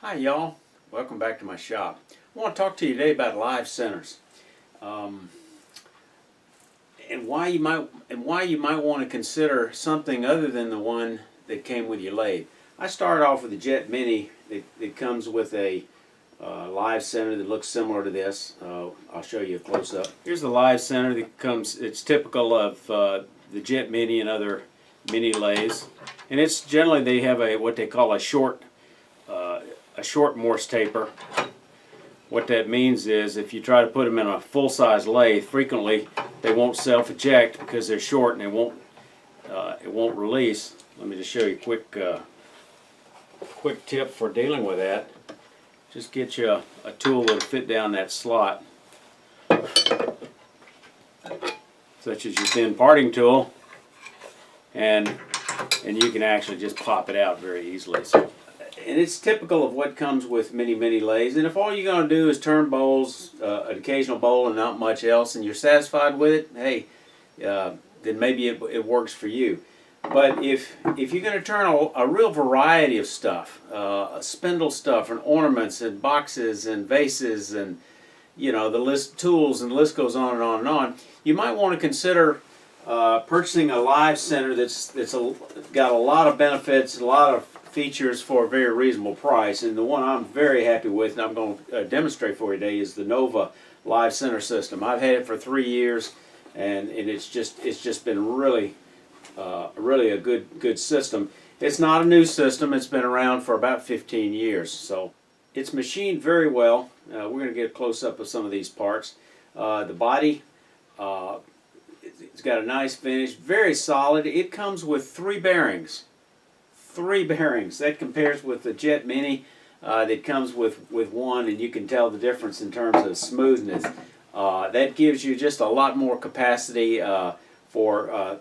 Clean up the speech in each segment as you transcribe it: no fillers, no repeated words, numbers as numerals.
Hi y'all, welcome back to my shop. I want to talk to you today about live centers, and why you might want to consider something other than the one that came with your lathe. I started off with a Jet Mini that comes with a live center that looks similar to this. I'll show you a close-up. Here's the live center that comes. It's typical of the Jet Mini and other mini lathes, and it's generally they have what they call a short Morse taper. What that means is if you try to put them in a full-size lathe, frequently they won't self-eject because they're short and it won't release. Let me just show you a quick tip for dealing with that. Just get you a tool that'll fit down that slot, such as your thin parting tool, and you can actually just pop it out very easily. And it's typical of what comes with many lathes. And if all you're going to do is turn bowls, an occasional bowl and not much else, and you're satisfied with it, hey, then maybe it works for you. But if you're going to turn a real variety of stuff, spindle stuff and ornaments and boxes and vases and tools, and the list goes on and on and on, you might want to consider purchasing a live center that's got a lot of benefits, a lot of features for a very reasonable price. And the one I'm very happy with, and I'm going to demonstrate for you today, is the Nova Live Center System. I've had it for 3 years, and it's just been really a good system. It's not a new system. It's been around for about 15 years, so it's machined very well. We're going to get a close-up of some of these parts. The body, it's got a nice finish, very solid. It comes with 3 bearings. 3 bearings. That compares with the Jet Mini that comes with 1, and you can tell the difference in terms of smoothness. That gives you just a lot more capacity on the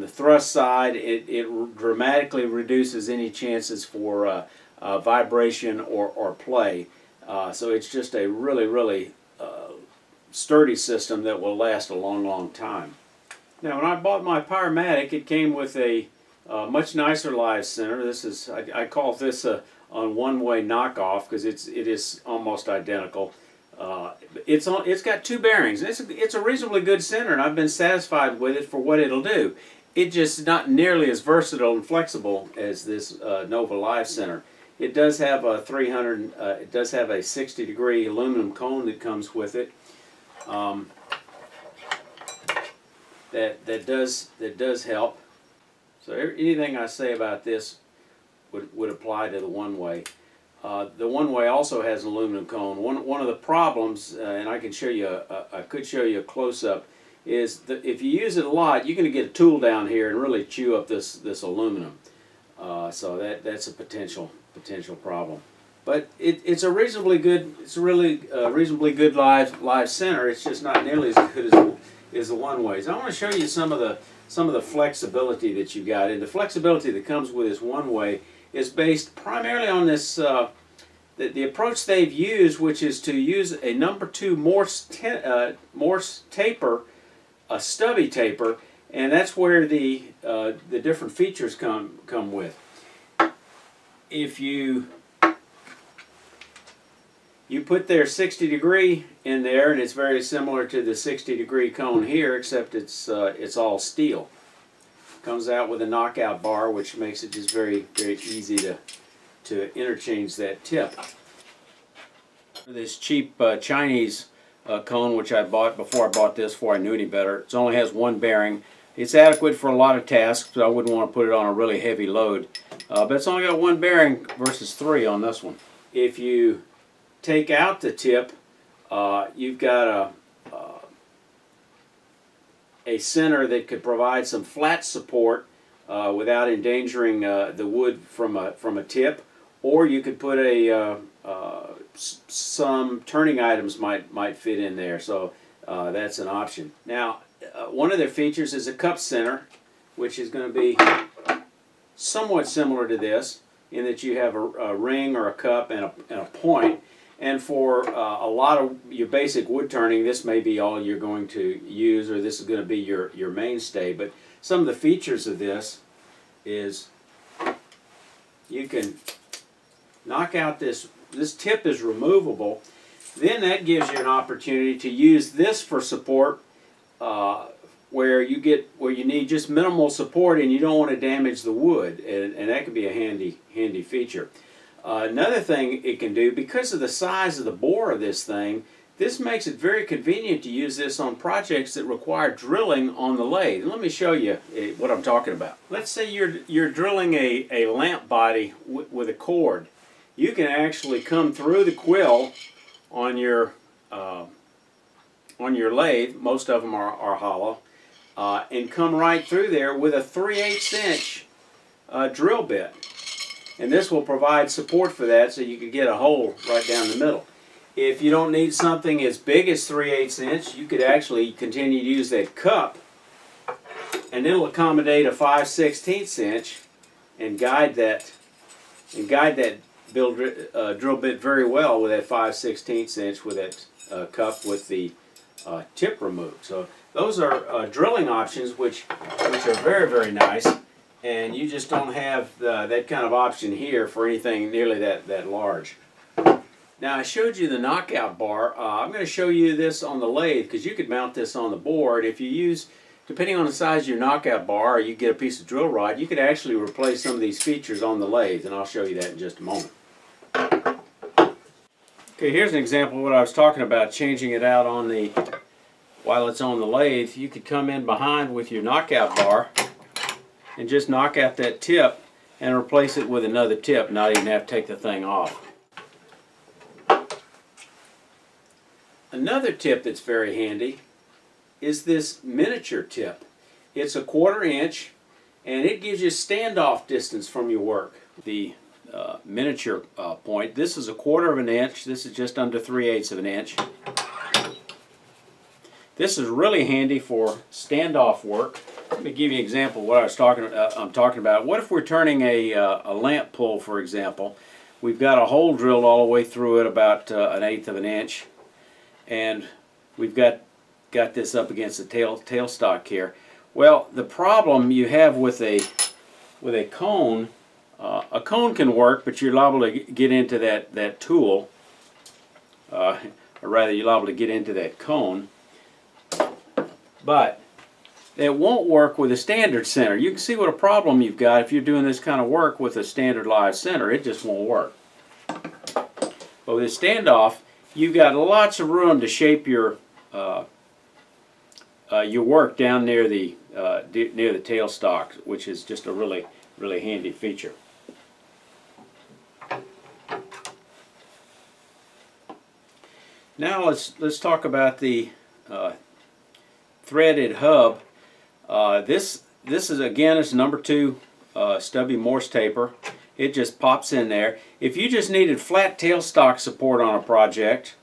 thrust side. It dramatically reduces any chances for vibration or play. So it's just a really sturdy system that will last a long time. Now, when I bought my Powermatic, it came with a much nicer live center. This is, I call this a one-way knockoff because it is almost identical. It's got 2 bearings. It's a reasonably good center, and I've been satisfied with it for what it'll do. It's just not nearly as versatile and flexible as this Nova Live Center. It does have a 60-degree aluminum cone that comes with it. That does help. So anything I say about this would apply to the one-way. The one-way also has an aluminum cone. One of the problems, and I could show you a close-up, is that if you use it a lot, you're going to get a tool down here and really chew up this aluminum. So that's a potential problem. But it's a reasonably good, reasonably good live center. It's just not nearly as good as the one-ways. I want to show you some of the flexibility that you got, and the flexibility that comes with this one-way is based primarily on this the approach they've used, which is to use a number 2 Morse taper, a stubby taper, and that's where the different features come with. If you put their 60-degree in there, and it's very similar to the 60-degree cone here, except it's all steel. Comes out with a knockout bar, which makes it just very easy to interchange that tip. This cheap Chinese cone, which I bought before I knew any better, it only has 1 bearing. It's adequate for a lot of tasks, but I wouldn't want to put it on a really heavy load. But it's only got 1 bearing versus 3 on this one. If you take out the tip, you've got a center that could provide some flat support without endangering the wood from a tip, or you could put some turning items might fit in there. So that's an option. Now, one of their features is a cup center, which is going to be somewhat similar to this, in that you have a ring or a cup and a point. And for a lot of your basic wood turning, this may be all you're going to use, or this is going to be your mainstay. But some of the features of this is you can knock out this tip is removable, then that gives you an opportunity to use this for support where you need just minimal support and you don't want to damage the wood, and that could be a handy feature. Another thing it can do, because of the size of the bore of this thing, this makes it very convenient to use this on projects that require drilling on the lathe. And let me show you what I'm talking about. Let's say you're drilling a lamp body with a cord. You can actually come through the quill on your lathe. Most of them are hollow, and come right through there with a 3/8 inch drill bit. And this will provide support for that, so you can get a hole right down the middle. If you don't need something as big as 3/8 inch, you could actually continue to use that cup, and it'll accommodate a 5/16 inch and guide that drill bit very well with that 5/16 inch with that cup with the tip removed. So those are drilling options which are very, very nice, and you just don't have that kind of option here for anything nearly that large. Now, I showed you the knockout bar. I'm going to show you this on the lathe, because you could mount this on the board. If you use, depending on the size of your knockout bar, or you get a piece of drill rod, you could actually replace some of these features on the lathe, and I'll show you that in just a moment. Okay, here's an example of what I was talking about, changing it out on while it's on the lathe. You could come in behind with your knockout bar and just knock out that tip and replace it with another tip, not even have to take the thing off. Another tip that's very handy is this miniature tip. It's a 1/4 inch, and it gives you standoff distance from your work. The miniature point, this is a 1/4 inch, this is just under 3/8 of an inch. This is really handy for standoff work. Let me give you an example of what I'm talking about. What if we're turning a lamp pole, for example? We've got a hole drilled all the way through it, about 1/8 of an inch. And we've got this up against the tailstock here. Well, the problem you have with a cone, a cone can work, but you're liable to get into that tool, or rather you're liable to get into that cone. But it won't work with a standard center. You can see what a problem you've got if you're doing this kind of work with a standard live center. It just won't work. But with a standoff, you've got lots of room to shape your work down near the tailstock, which is just a really handy feature. Now let's talk about the threaded hub. This is, again, it's number 2 stubby Morse taper. It just pops in there. If you just needed flat tailstock support on a project,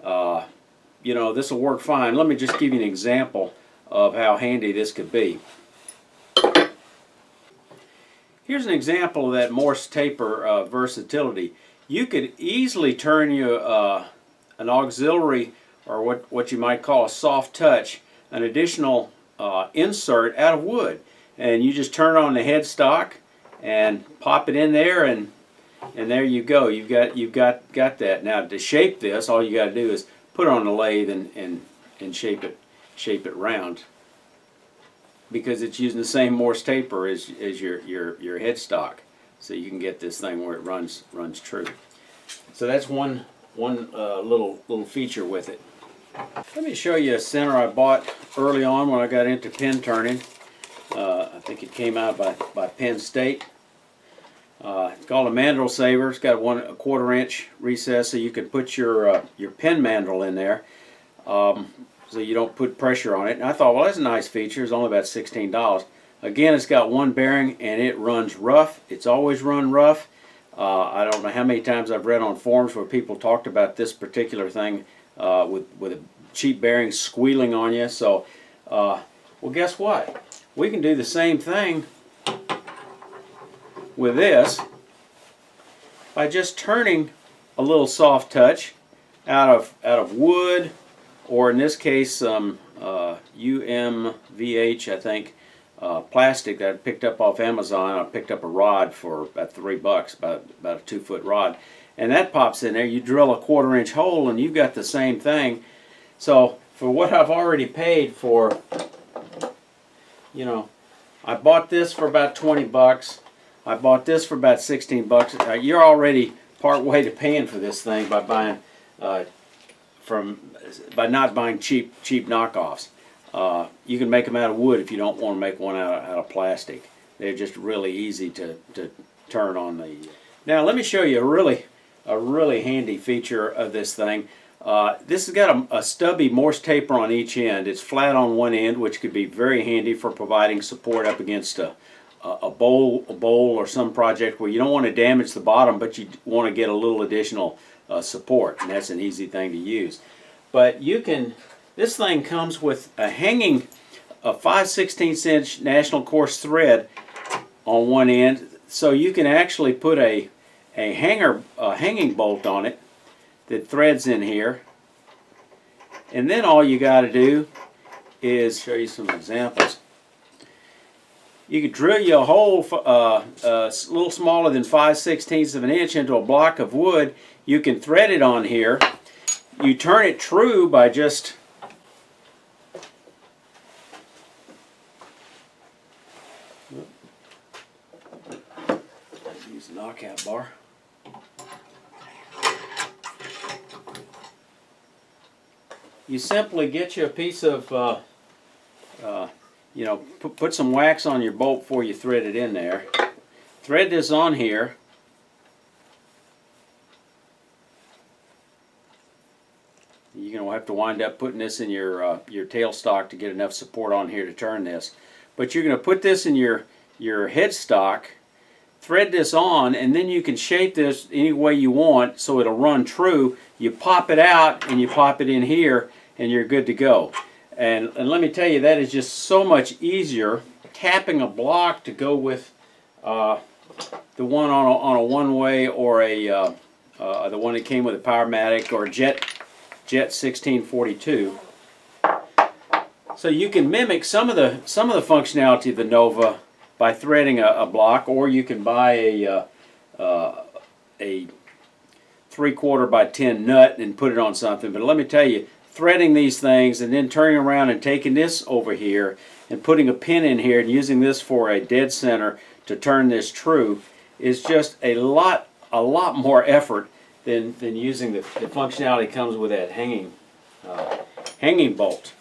you know, this will work fine. Let me just give you an example of how handy this could be. Here's an example of that Morse taper versatility. You could easily turn an auxiliary, or what you might call a soft touch, an additional insert out of wood, and you just turn on the headstock and pop it in there, and there you go. You've got that. Now, to shape this, all you got to do is put it on the lathe and shape it round, because it's using the same Morse taper as your headstock, so you can get this thing where it runs true. So that's one little feature with it. Let me show you a center I bought early on when I got into pin turning. I think it came out by Penn State. It's called a Mandrel Saver. It's got a 1/4 inch recess, so you can put your pin mandrel in there, so you don't put pressure on it. And I thought, well, that's a nice feature. It's only about $16. Again, it's got one bearing, and it runs rough. It's always run rough. I don't know how many times I've read on forums where people talked about this particular thing with a cheap bearing squealing on you. So, well, guess what? We can do the same thing with by just turning a little soft touch out of wood, or in this case some UMVH, I think, plastic that I picked up off Amazon. I picked up a rod for about $3, about a 2-foot rod, and that pops in there. You drill a 1/4-inch hole and you've got the same thing. So for what I've already paid for, you know, I bought this for about $20. I bought this for about $16. You're already part way to paying for this thing by buying by not buying cheap knockoffs. You can make them out of wood if you don't want to make one out of plastic. They're just really easy to turn on the. Now let me show you a really handy feature of this thing. This has got a stubby Morse taper on each end. It's flat on one end, which could be very handy for providing support up against a bowl or some project where you don't want to damage the bottom, but you want to get a little additional support, and that's an easy thing to use. But this thing comes with a 5/16 inch National Course thread on one end, so you can actually put a hanging bolt on it that threads in here, and then all you got to do is show you some examples. You could drill you a hole a little smaller than 5/16 of an inch into a block of wood. You can thread it on here. You turn it true by just use a knockout bar. You simply get you a piece of you know, put some wax on your bolt before you thread it in there. Thread this on here. You're going to have to wind up putting this in your tailstock to get enough support on here to turn this. But you're going to put this in your headstock, thread this on, and then you can shape this any way you want so it'll run true. You pop it out and you pop it in here and you're good to go. And let me tell you, that is just so much easier. Tapping a block to go with the one on a one-way or the one that came with a Powermatic or Jet 1642. So you can mimic some of the functionality of the Nova by threading a block, or you can buy a 3/4 by 10 nut and put it on something. But let me tell you, threading these things and then turning around and taking this over here and putting a pin in here and using this for a dead center to turn this true is just a lot more effort than using the functionality that comes with that hanging bolt.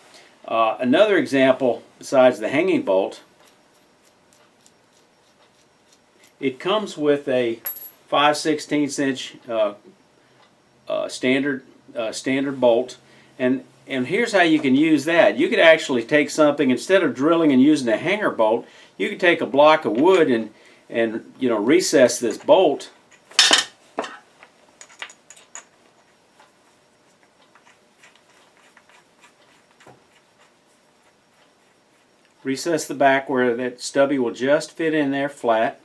Another example besides the hanging bolt, it comes with a 5/16 inch standard bolt. And here's how you can use that. You could actually take something, instead of drilling and using a hanger bolt, you could take a block of wood and you know, recess this bolt. Recess the back where that stubby will just fit in there flat.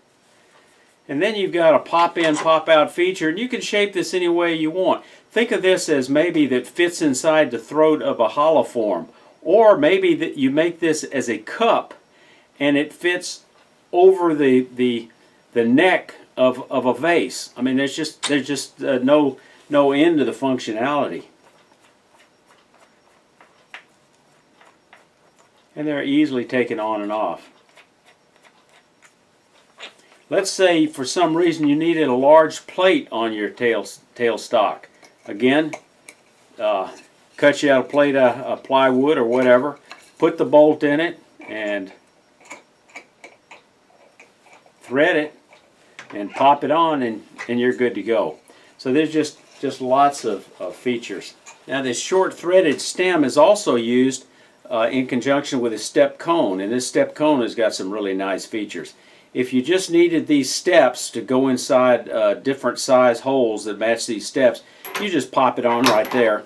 And then you've got a pop in, pop out feature, and you can shape this any way you want. Think of this as maybe that fits inside the throat of a hollow form, or maybe that you make this as a cup and it fits over the neck of a vase. I mean, there's just no end to the functionality. And they're easily taken on and off. Let's say for some reason you needed a large plate on your tailstock. Again, cut you out a plate of plywood or whatever, put the bolt in it and thread it and pop it on, and you're good to go. So there's just lots of features. Now this short threaded stem is also used in conjunction with a step cone, and this step cone has got some really nice features. If you just needed these steps to go inside different size holes that match these steps, you just pop it on right there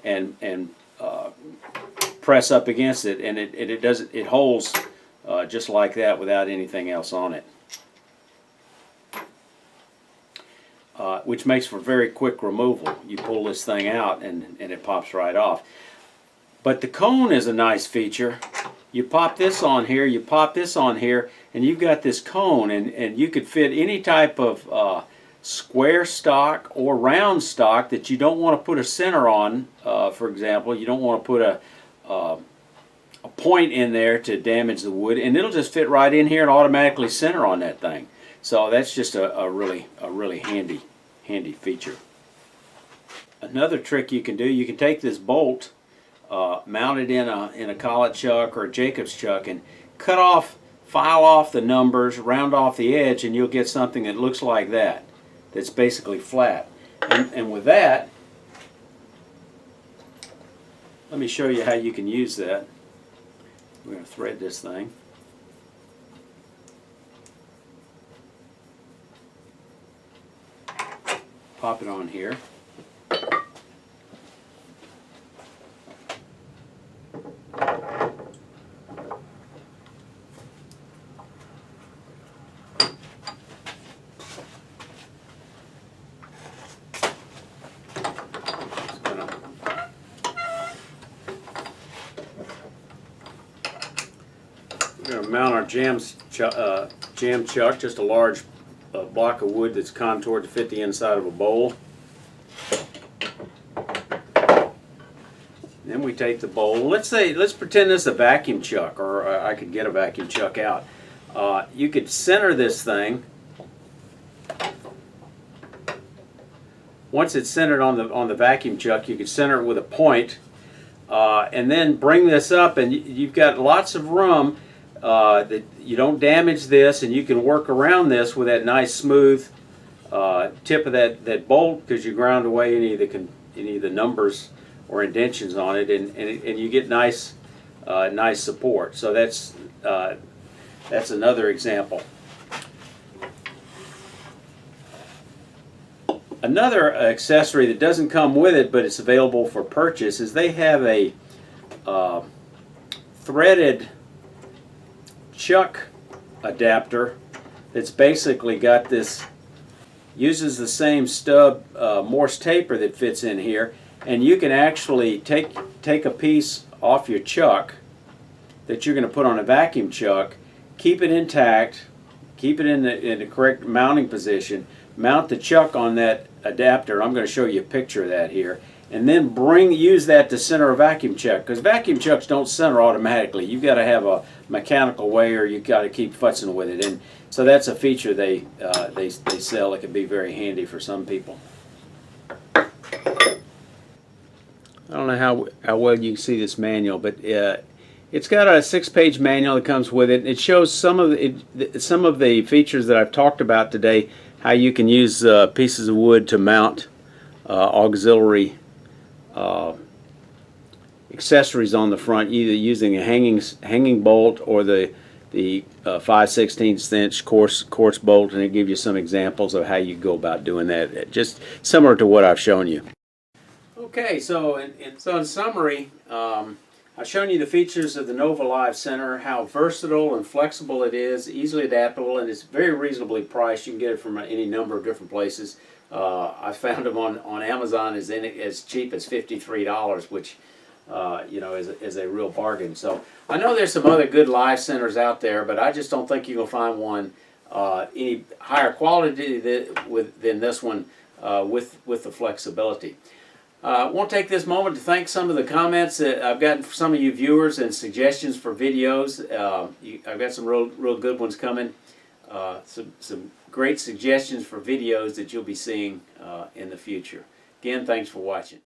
and press up against it, and it holds just like that without anything else on it, which makes for very quick removal. You pull this thing out and it pops right off. But the cone is a nice feature. you pop this on here, you pop this on here, and you've got this cone, and you could fit any type of square stock or round stock that you don't want to put a center on. For example, you don't want to put a point in there to damage the wood, and it'll just fit right in here and automatically center on that thing. So that's just a really handy feature. Another trick you can do, you can take this bolt, mount it in a collet chuck or a Jacob's chuck, and file off the numbers, round off the edge, and you'll get something that looks like that. That's basically flat. And with that, let me show you how you can use that. We're going to thread this thing. Pop it on here. We're going to mount our jam chuck, just a large block of wood that's contoured to fit the inside of a bowl. Then we take the bowl. Let's pretend this is a vacuum chuck, or I could get a vacuum chuck out. You could center this thing. Once it's centered on the vacuum chuck, you could center it with a point, and then bring this up, and you've got lots of room. That you don't damage this, and you can work around this with that nice smooth tip of that bolt, because you ground away any of the numbers or indentions on it, and you get nice support. So that's another example. Another accessory that doesn't come with it, but it's available for purchase, is they have a threaded chuck adapter that's basically got this, uses the same stub Morse taper that fits in here, and you can actually take a piece off your chuck that you're going to put on a vacuum chuck, keep it intact, keep it in the correct mounting position, mount the chuck on that adapter. I'm going to show you a picture of that here, and then use that to center a vacuum chuck, because vacuum chucks don't center automatically. You've got to have a mechanical way, or you've got to keep futzing with it. And so that's a feature they sell that can be very handy for some people. I don't know how well you can see this manual, but it's got a 6-page manual that comes with it. It shows some of the features that I've talked about today, how you can use pieces of wood to mount auxiliary accessories on the front, either using a hanging bolt or the 5/16 inch coarse bolt, and it gives you some examples of how you go about doing that, just similar to what I've shown you. Okay, so in summary, I've shown you the features of the Nova Live Center, how versatile and flexible it is, easily adaptable, and it's very reasonably priced. You can get it from any number of different places. I found them on Amazon as cheap as $53, which you know, is a real bargain. So I know there's some other good live centers out there, but I just don't think you're going to find one any higher quality than this one with the flexibility. I want to take this moment to thank some of the comments that I've gotten from some of you viewers and suggestions for videos. I've got some real good ones coming. Some great suggestions for videos that you'll be seeing in the future. Again, thanks for watching.